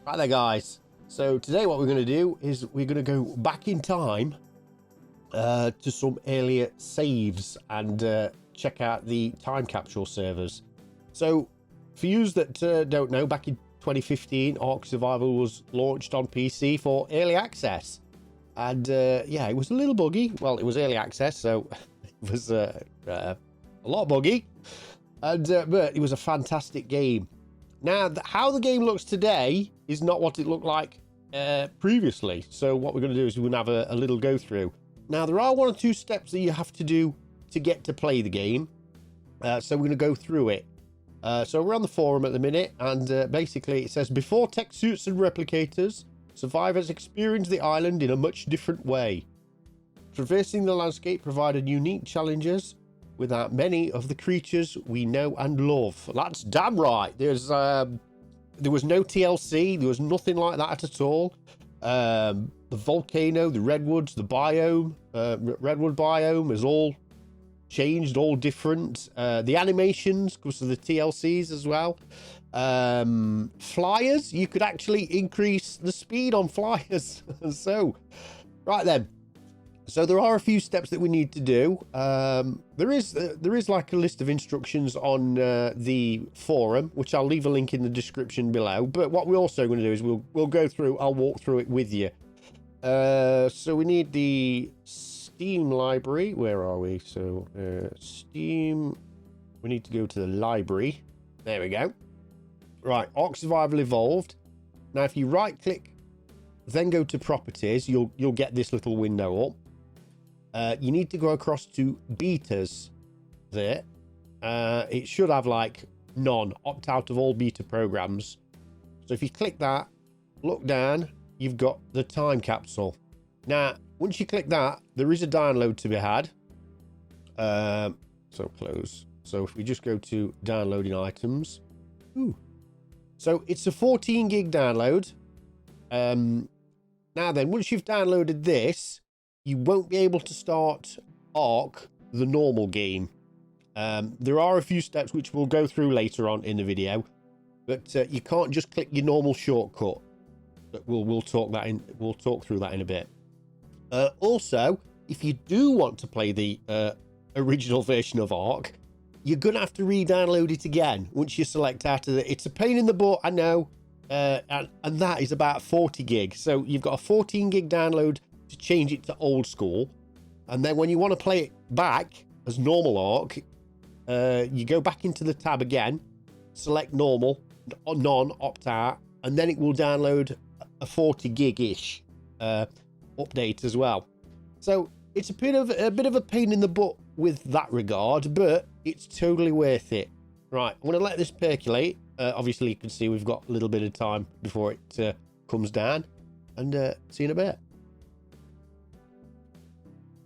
Right there, guys. So today what we're going to do is we're going to go back in time to some earlier saves and check out the time capsule servers. So for you that don't know, back in 2015, ARK Survival was launched on PC for early access. And yeah, it was a little buggy. Well, it was early access, so it was a lot buggy. And but it was a fantastic game. Now, how the game looks today is not what it looked like previously. So what we're going to do is we're going to have a little go through. Now, there are 1 or 2 steps that you have to do to get to play the game. So we're going to go through it. So we're on the forum at the minute, and basically it says, before tech suits and replicators, survivors experience the island in a much different way. Traversing the landscape provided unique challenges without many of the creatures we know and love. That's damn right. There was no TLC. There was nothing like that at all. The volcano, the redwoods, the biome, redwood biome is all changed, all different. The animations, because of the TLCs as well. Flyers, you could actually increase the speed on flyers. So, right then. So there are a few steps that we need to do. There is like a list of instructions on the forum, which I'll leave a link in the description below. But what we're also going to do is we'll go through. I'll walk through it with you. So we need the Steam library. Where are we? So Steam. We need to go to the library. There we go. Right, ARK Survival Evolved. Now, if you right-click, then go to Properties, you'll get this little window up. You need to go across to betas there. It should have like none, opt out of all beta programs. So if you click that, look down, you've got the time capsule. Now, once you click that, there is a download to be had. So close. So if we just go to downloading items. Ooh. So it's a 14 gig download. Now then, once you've downloaded this, you won't be able to start ARK, the normal game. There are a few steps which we'll go through later on in the video, but you can't just click your normal shortcut. But we'll talk through that in a bit. Also, if you do want to play the original version of ARK, you're gonna have to re-download it again once you select out of it. It's a pain in the butt, I know, and that is about 40 gig. So you've got a 14 gig download to change it to old school, and then when you want to play it back as normal ARK, you go back into the tab again, select normal, none, opt out, and then it will download a 40 gig-ish update as well. So it's a bit of a pain in the butt with that regard, but it's totally worth it. Right, I'm going to let this percolate. Obviously you can see we've got a little bit of time before it comes down, and see you in a bit.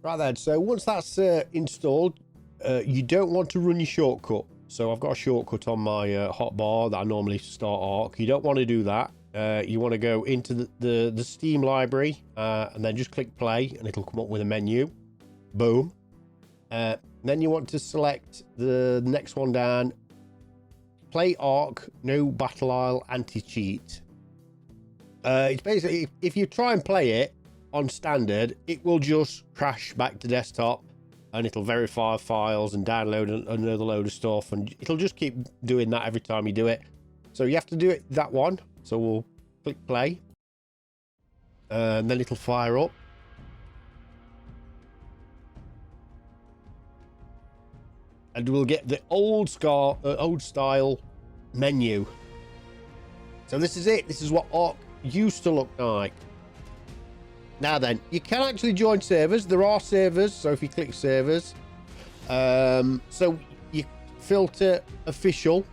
Right then, so once that's installed, you don't want to run your shortcut. So I've got a shortcut on my hotbar that I normally start ARK. You don't want to do that. You want to go into the Steam library and then just click play, and it'll come up with a menu. Boom. Then you want to select the next one down. Play ARK, no battle isle anti-cheat. It's basically, if you try and play it on standard, it will just crash back to desktop, and it'll verify files and download another load of stuff, and it'll just keep doing that every time you do it. So you have to do it that one. So we'll click play, and then it'll fire up. And we'll get the old style menu. So this is it. This is what ARK used to look like. Now then, you can actually join servers. There are servers, so if you click servers, so you filter official,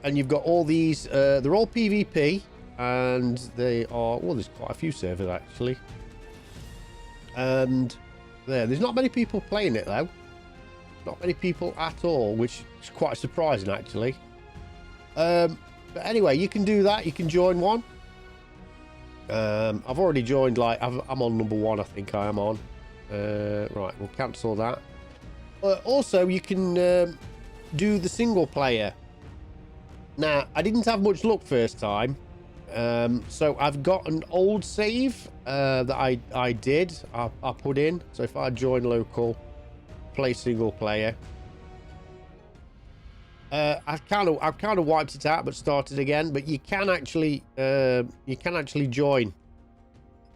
and you've got all these, they're all PvP, and they are, well, there's quite a few servers actually. And there's not many people playing it though. Not many people at all, which is quite surprising actually. But anyway, you can do that. You can join one. I've already joined, like, I'm on number 1, I think I am on. Right, we'll cancel that. Also, you can do the single player. Now, I didn't have much luck first time. So I've got an old save that I put in. So if I join local, play single player, I've kind of wiped it out but started again. But you can actually join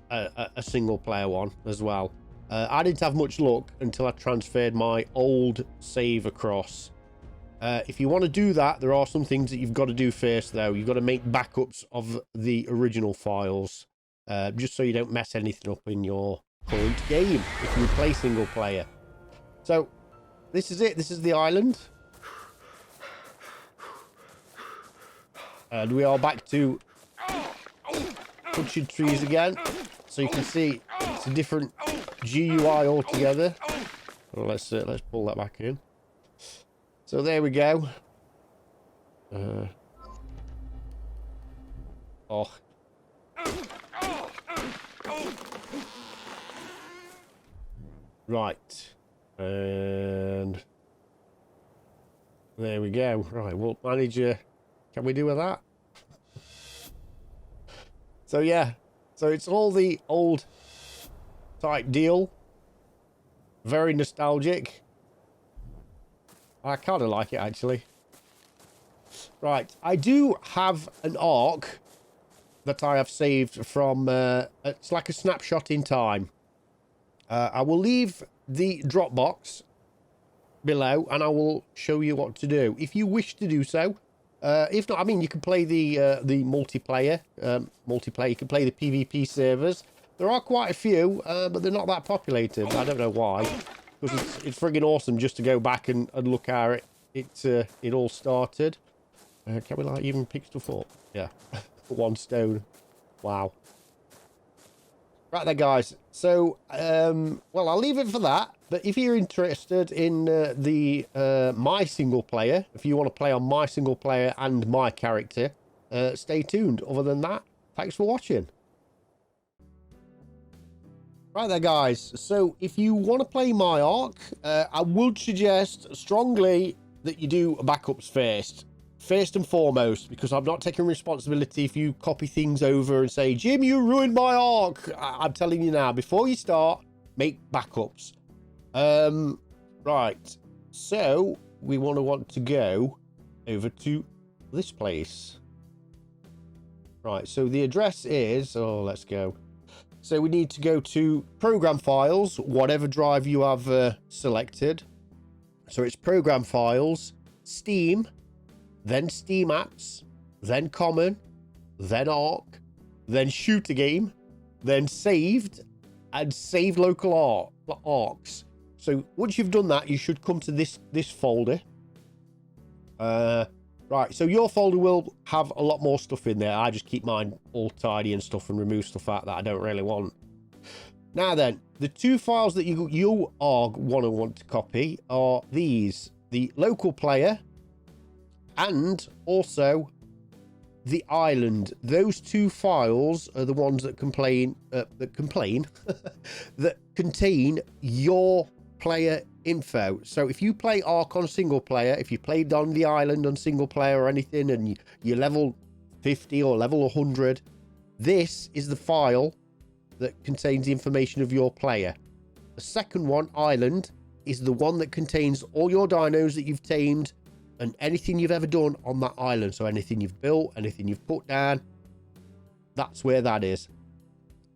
a single player one as well. I didn't have much luck until I transferred my old save across. If you want to do that, there are some things that you've got to do first, though. You've got to make backups of the original files, just so you don't mess anything up in your current game if you play single player. So, this is it. This is the island. And we are back to punching trees again. So you can see it's a different GUI altogether. Well, let's pull that back in. So there we go. Oh. Right. And there we go. Right, well, manager, can we do with that? So yeah. So it's all the old type deal. Very nostalgic. I kind of like it, actually. Right, I do have an ARK that I have saved from... it's like a snapshot in time. I will leave the Dropbox below, and I will show you what to do. If you wish to do so. If not, I mean, you can play the multiplayer. You can play the PvP servers. There are quite a few, but they're not that populated. I don't know why. Because it's friggin' awesome just to go back and look how it all started. Can we like even pick stuff up? Yeah, 1 stone. Wow. Right there, guys. So, well, I'll leave it for that. But if you're interested in my single player, if you want to play on my single player and my character, stay tuned. Other than that, thanks for watching. Right there, guys. So if you want to play my ARK, I would suggest strongly that you do backups first and foremost, because I'm not taking responsibility if you copy things over and say, Jim, you ruined my ARK. I'm telling you now, before you start, make backups. Right. So we want to go over to this place. Right. So the address is, oh, let's go. So we need to go to program files, whatever drive you have selected. So it's program files, Steam, then Steam apps, then common, then ARK, then shoot a game, then saved, and save local ARKs. So once you've done that, you should come to this folder. Right, so your folder will have a lot more stuff in there. I just keep mine all tidy and stuff and remove stuff out that I don't really want. Now then, the 2 files that you are want to copy are these. The local player and also the island. Those 2 files are the ones that that contain your player info. So if you play ARK on single player, if you played on the island on single player or anything, and you're level 50 or level 100, this is the file that contains the information of your player. The second one, island, is the one that contains all your dinos that you've tamed and anything you've ever done on that island. So anything you've built, anything you've put down, that's where that is.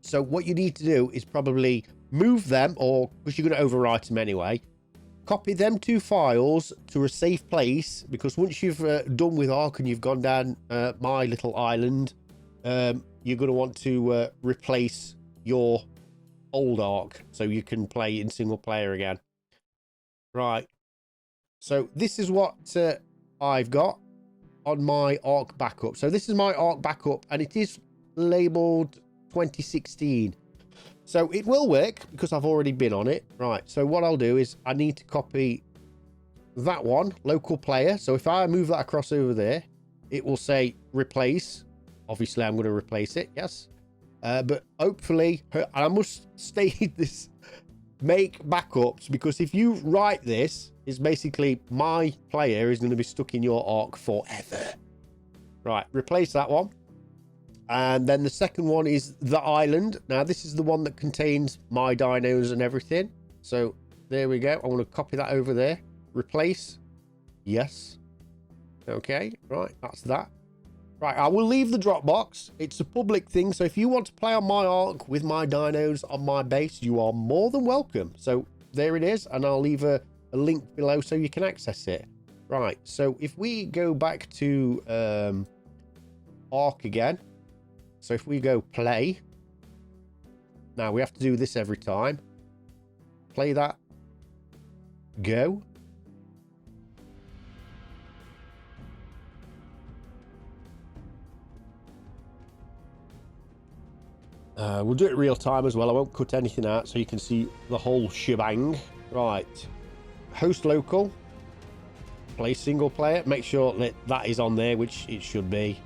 So what you need to do is probably move them, or because you're going to overwrite them anyway, copy them 2 files to a safe place, because once you've done with ARK and you've gone down my little island, you're going to want to replace your old ARK so you can play in single player again. Right. So this is what I've got on my ARK backup. So this is my ARK backup, and it is labeled 2016. So it will work because I've already been on it. Right, so what I'll do is I need to copy that one, local player. So if I move that across over there, it will say replace. Obviously, I'm going to replace it, yes. But hopefully, I must state this, make backups, because if you write this, it's basically my player is going to be stuck in your ARK forever. Right, replace that one. And then the second one is the island. Now, this is the one that contains my dinos and everything. So there we go. I want to copy that over there. Replace. Yes. Okay. Right. That's that. Right. I will leave the Dropbox. It's a public thing. So if you want to play on my ARK with my dinos on my base, you are more than welcome. So there it is. And I'll leave a link below so you can access it. Right. So if we go back to ARK again. So if we go play, now we have to do this every time. Play that. Go. We'll do it real time as well. I won't cut anything out so you can see the whole shebang. Right. Host local. Play single player. Make sure that that is on there, which it should be.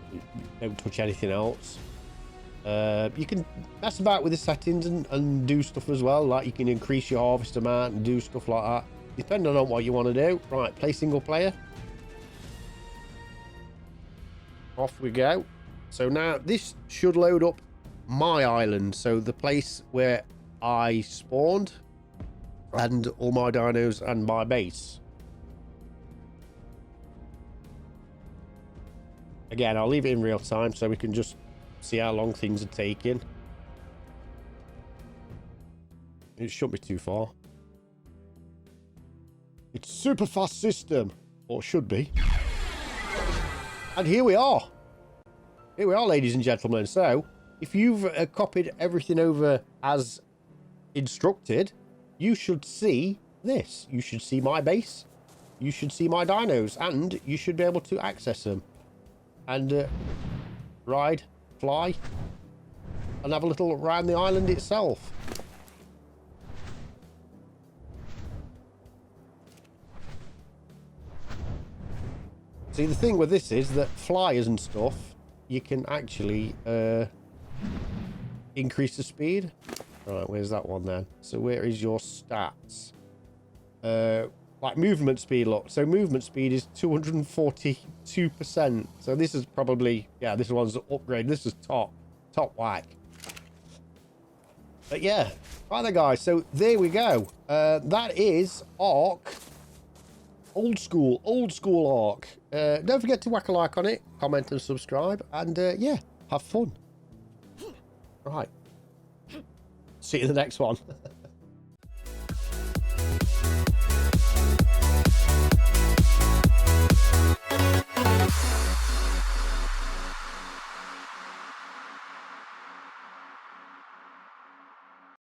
Don't touch anything else. You can mess about with the settings and do stuff as well, like you can increase your harvest amount and do stuff like that, depending on what you want to do. Right, play single player. Off we go. So now this should load up my island, so the place where I spawned and all my dinos and my base. Again, I'll leave it in real time so we can just see how long things are taking. It shouldn't be too far. It's super fast system, or should be. And here we are. Here we are, ladies and gentlemen. So if you've copied everything over as instructed, you should see this. You should see my base. You should see my dinos, and you should be able to access them and ride, fly, and have a little around the island itself. See, the thing with this is that flyers and stuff, you can actually increase the speed. Right, where's that one then? So where is your stats? Like movement speed, look. So movement speed is 242%. So this is probably, yeah, this one's upgrade. This is top whack. But yeah, right there, guys. So there we go. That is ARK. Old school ARK. Don't forget to whack a like on it, comment and subscribe, and yeah, have fun. Right. See you in the next one.